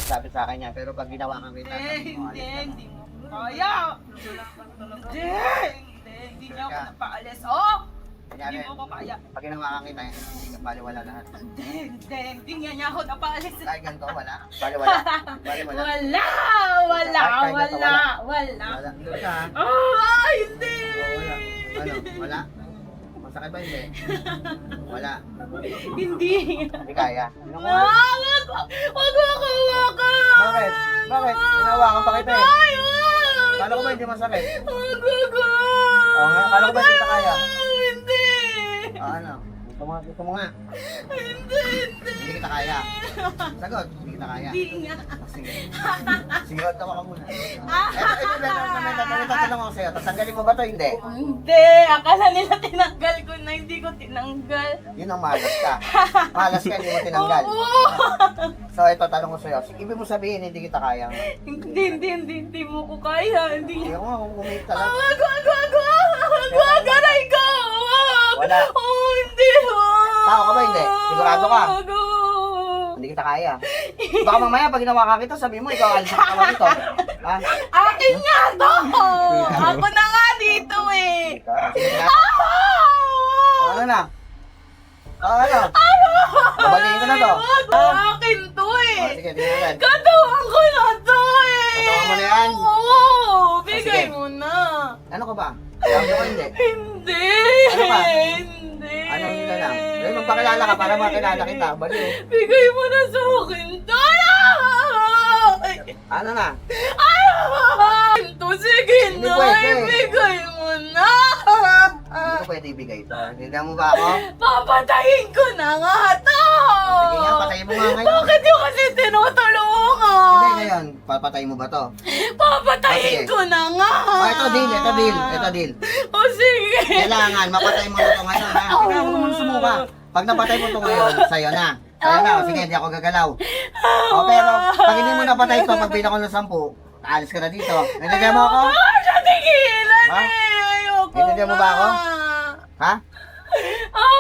nagsabi sa akin yan. Pero pag ginawa kang kita, Hindi mo kaya. Hindi niya ako napaalis. Hindi mo ko kaya. Pag ginawa kang kita, hindi ka baliwala lahat. Hindi niya ako napaalis. Kahit ganito, wala. Baliwala. Baliwala. Wala. Doon ka. Hindi. Wala. Ano? Wala? Masakit ba hindi? Wala. Hindi. Hindi kaya. Wag ako hawakan. Bakit? Bakit? Hinawakan pa kita eh. Kala ko ba hindi masakit? Wag ako. Oo nga, kala ko ba hindi kita kaya? Hindi. Ano? Gusto mo nga. Hindi. Hindi kita kaya. Sagot, hindi kita kaya. Hindi nga. Sige. Sige, tawa ka muna. May tatanong ako sa'yo. Tatanggalin mo ba ito? Hindi. Hindi. Akala nila tinanggal ko na. Hindi ko tinanggal. Yun ang malas ka. Malas ka, hindi mo tinanggal. Oo. So, ito, tanong ko sa'yo. Ibig mo sabihin, hindi kita kaya. Hindi mo ko kaya. Hindi. Hindi ko nga kung kumit ka lang. Wag, aray ko. Wala. Hindi. Tao ka ba, hindi? Sigurado ka? Wag. Hindi kita kaya. Baka mamaya, pag ginawa ka kita, sabi mo, ikaw alis ka dito. Ha? Akin nga to. Ako na nga dito eh. Sige na. Ano na? Ano? Babaliin ko na to. Wag, akin to eh. Sige, tingnan natin. Katawan ko na to eh. Katawan mo na yan? Oo, bigay sige. mo na. Ano ka ba? Sabi ko hindi. Hindi. Ano ba? Hindi. Ano hindi ka lang? Dahil magpakilala ka para makilala kita. Baliw. Bigay mo na sa akin to. Ano na? Ito, sige Hindi na. pwede. Ibigay mo na. Hindi ko pwede ibigay ito. Hindihan mo ba ako? Papatayin ko na nga to. Sige nga, patayin mo nga ngayon. Bakit yung kasi tinutulungan? Hindi ngayon. Papatayin mo ba to? Papatayin Sige. ko na nga. Ito deal. Ito deal. Ito deal. O sige. Kailangan, mapatay mo na ito ngayon. Ha? Tingnan mo naman sumuka. Pag napatay mo ito ngayon, sa'yo na. Sa'yo na. O, sige, hindi ako gagalaw. O, pero pag hindi mo napatay ito, pag bilang ko ng 10, aalis ka na dito. Nalagyan mo ako? Tigilan Ha? eh. Ayoko Intindihan mo ba ako? Ha?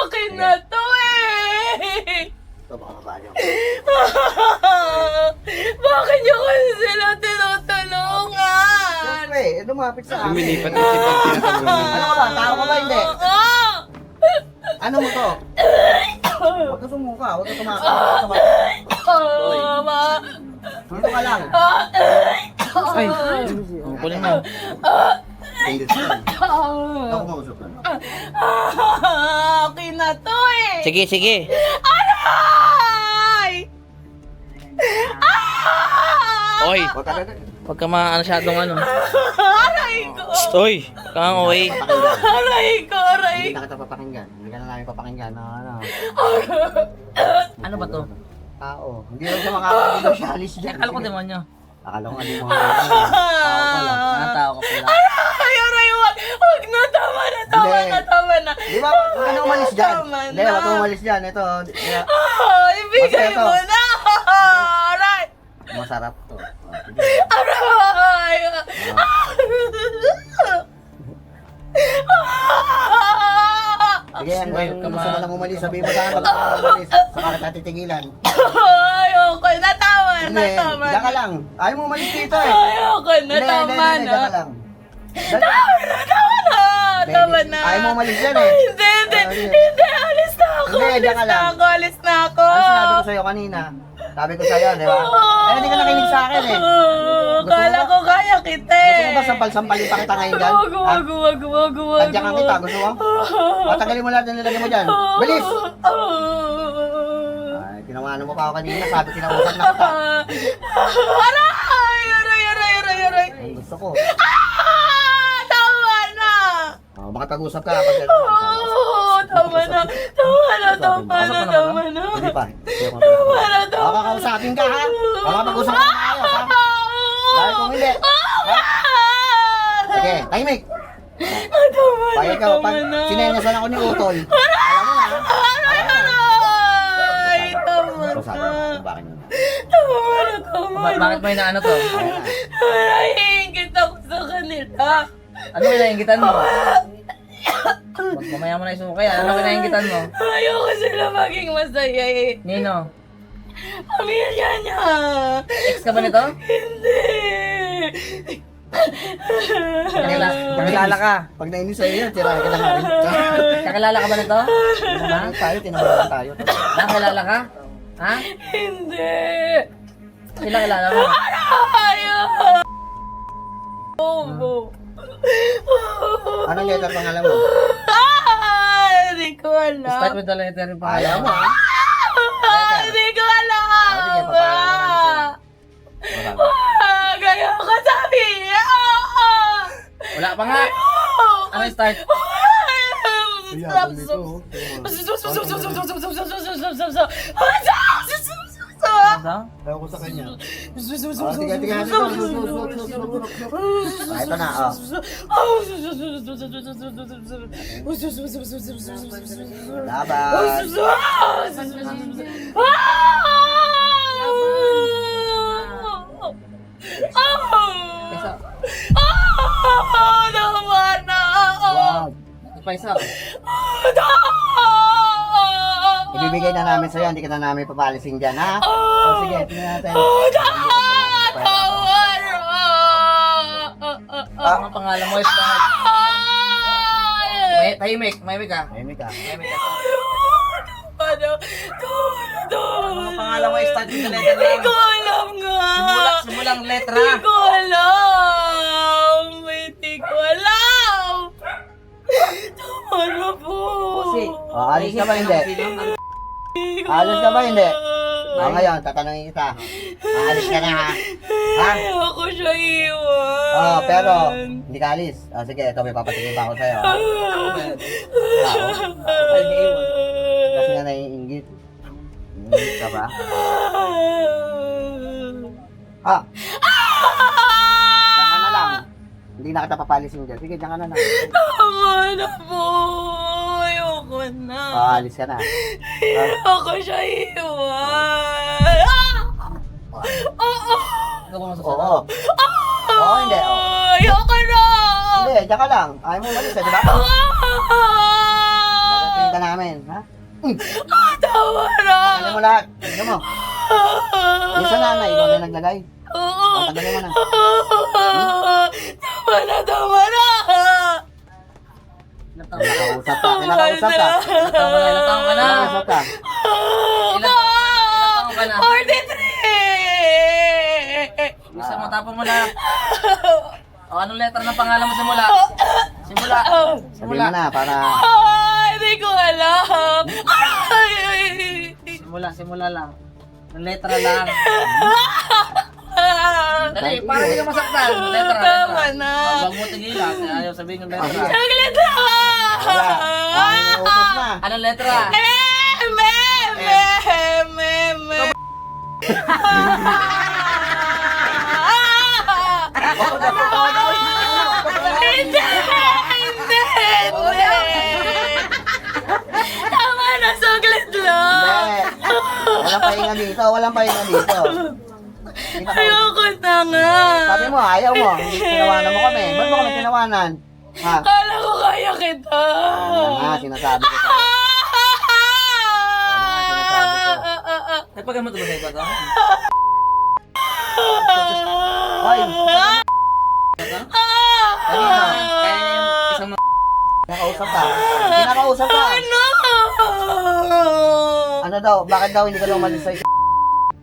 Okay na to eh. Ito, baka mabayo. Bakit niyo kasi sila tinutulungan? Siyempre, lumapit sa akin. Lumilipat kasi pag tinatabunan. Ano ka ba? Tao ka ba? Hindi. Ah! Ano mo to? Huwag ka sumuka. Huwag ka tumakas. Huwag ka tumakas. Ma. Dito ka lang. Ay, kunin mo. Tingin ka. Ako mausap ka. Okay na to eh. Sige, sige. Aray! Oy, Huwag ka na. huwag ka masyadong ano. Aray ko! Oy, kang oy. Papakinggan. Aray ko! Aray Hindi na kita papakinggan. Hindi ka na namin papakinggan. Ano? Ano ba to? Tao. Hindi lang siya makakaligaw siya. Alis dyan. Akala ko demonyo. Akala ko ano yung mga tao pala. Tao ka pala. Aray! Aray! Wag na! Tama na! Tama Hindi. na! Tama na! Di ba? Huwag ka na umalis dyan. Tama Hindi, na. huwag ka umalis dyan. Ito. Ibigay Basta ito. mo na! Aray! Masarap to. Aray! Sige, hanggang Come gusto mo on. lang umalis. Sabihin mo sa akin, pag umalis. Saka kita titigilan. Ayoko na! Tama na! Hindi, Tama diyan ka na! lang. Ayaw mo umalis dito eh. Ayoko na! Tama Diyan na! ka lang. Tama na! Tama na! Tama na! Ayaw mo umalis dyan eh. Hindi! Alis na ako! Hindi, diyan ka lang. Alis na ako! Ano sinabi ko sa'yo kanina? Sabi ko sa'yo, di ba? Eh, hindi ka nakinig sa akin eh. Kala ko kaya kita eh! Gusto mo ba sampal-sampalin pa kita ngayon dyan? Ha? Tadya ka kita, gusto mo? Patagalin mo lahat ng nilagay mo dyan. Bilis! Ay, tinawanan mo pa ako kanina. Sabi, tinawasan na kita. Aray! Aray! Ang gusto ko. Tama na! Oh, makapag-usap ka kapag Tama na! Tama na! Hindi pa. Tama na! Baka kakausapin ka ha? Baka pag-usap ka tayo ha? Dahil kung hindi. Ha? Sige, tahimik. Payag ka, pag sinenasan ako ni Utol. Alam mo na ha? Ay, tama Sabi na! mo, bakit yun? Tama na! Bakit mo inaano to? Ayan na. Naiingit ako sa kanila. Ano kinaingitan mo? Mamaya mo na isukay. Ano kinaingitan mo? Ayoko sila maging masaya eh. Nino? Pamilya niya. Ex ka ba nito? Hindi. Kakilala ka? Pag nainis sa'yo yan, tirahin ka na nga rin. Kakilala ka ba nito? Ha? Tayo, tinawalan tayo. Nakilala ka? Ha? Hindi. Sila kilala mo? Ayaw. Anong letter pangalan mo? Hindi ko alam. Start with the letter yung Ayaw pangalan. mo, ha? Hindi ko alam. Sige, papaalaman Gaya ka sabihin. Wala pa nga. Ano yung start? Ano? Ayaw ko sa kanya. Tiga, tiga, tiga. Ito na, oh. Laban. Isa. Naman na ako! Wag. Pa isa. Ibibigay na namin sa'yo, hindi ka na namin papalising dyan, ha? O sige, tingnan natin. Ang pangalan mo is start. Tahimik ka. Tahimik ka. Tahimik ka. Ano? Ang pangalan mo is start with the letter Hindi lang. ko alam nga! Simulang letra. Hindi ko alam! Hindi ko alam! Tama na po! Kasi, Alis ka ba hindi? Alis ka ba hindi? O ngayon, tatanungin kita. Alis ka na, ha? Ha? Ayoko siya iwan! Oh, pero, hindi ka alis. O sige, ito may papatingin pa ako sa'yo, ha? Kasi nga naiingit. Ingit ka ba? Ha? Diyan ka na lang. Hindi na kita papalising dyan. Sige, diyan ka na lang. Tama na po! Ayoko na! O, alis ka na. Ayoko siya iwan! Oo! Ikaw ba masasabi? Oo. Oo, hindi. Oo. Ayoko na! Hindi, diyan ka lang. Ayaw mo malis, di ba? Dadating ka namin, ha? Tama na! Tagalin mo lahat. Tignan mo. Yung sa nanay, ikaw na naglagay. Oo! O, tagalin mo na. Tama na! Tama na! Kinakausap ka. Kinakausap ka. Ilang taon ka na? Kinakausap ka. Ilang taon ka na? 43! Isa mo, tapon mo na. O, anong letter ng pangalan mo simula? Simula. Sabi mo na, para... Hindi ko alam! Simula lang. Ng letra lang. Dali, para hindi ka masaktan. Letra. Tama na! Huwag mo tigilan. Ayaw sabihin ng letra. Saglit na! Wala. Ay, utos na. Anong letra? Hindi! Hindi! Tama na, saglit lang! Hindi. Walang pahinga dito. Walang pahinga dito. Ayoko na nga! Sabi mo, ayaw mo. Tinawanan mo kami. Ba't mo kami tinawanan? Ha? Kala ko kaya kita! Yan nga, sinasabi ko sa'yo. Nagpagamot ba sa iba to? Hoy! Kanina, kaya niya yung isang Kinakausap ka. Kinakausap ka. Ano? Ano daw? Bakit daw hindi ka daw umalis sa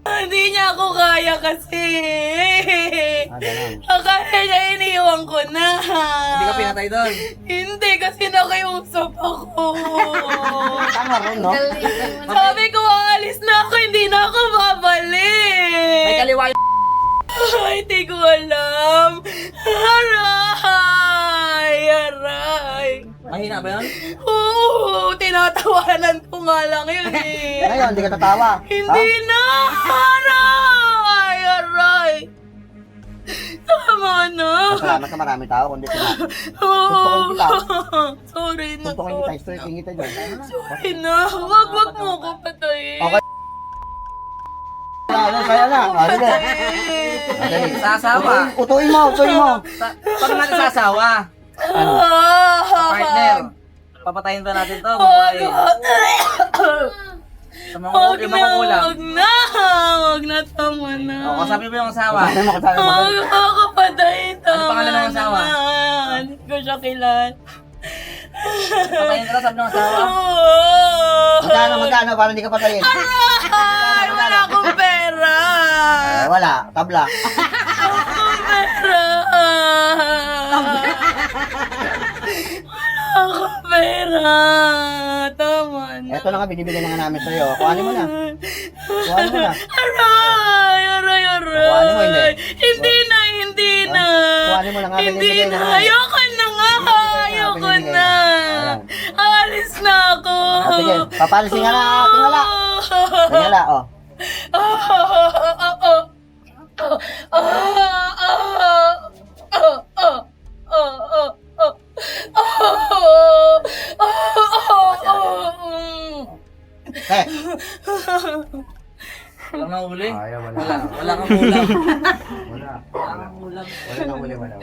Hindi niya ako kaya kasi. ganun. Akala niya iniwan ko na. Hindi ka pinatay doon. Hindi kasi nakiusap ako. Tama rin, no? Sabi ko aalis na ako, hindi na ako babalik. May kaliwa yung Ay, hindi ko alam. Aray! Aray! mahina ba yun? Oo, tinatawanan ko nga lang yun eh. Ngayon, hindi ka tatawa. Hindi na! Aray! Aray! Tama na! Salamat sa marami tao, kundi sila. Oo. Tutukin kita. Sorry na, Tutukin kita, sorry. straighting kita dyan. Sorry na. Wag mo ko patayin. Okay. Ano, kaya na. Sige. Dali. Sasawa. Utuin mo, utuin mo. Paano natin sasawa? Ano? Partner. Papatayin ba natin to? Bubuhayin. Sa mga yung mga kulang. Wag na, tama na. O, kasabi mo yung asawa. Ano mo kasama mo? Wag ako patay, tama Ano pangalan ng asawa? na. Hindi ko siya kilala. Patayin ka na, sabi ng asawa. Magkano, para hindi ka patayin? Ay, wala akong pera. Wala, tabla. Pera. Wala akong pera. Tama na. Eto na nga, binibigyan na nga namin sa'yo. Kuhanin mo na. Kuhanin mo na. Aray. Kuhanin mo, hindi. Hindi na. Kuhanin mo na nga, Hindi binibigay na. na nga. Ayoko na nga. Ayoko binibigay na. na. Alis na ako. Sige, papalisin nga na, tingala. Tingala, oh. Eh, Walang nahuli. ayaw, wala. Wala kang kulang. Wala. Wala kang kulang. Wala na huli, wala.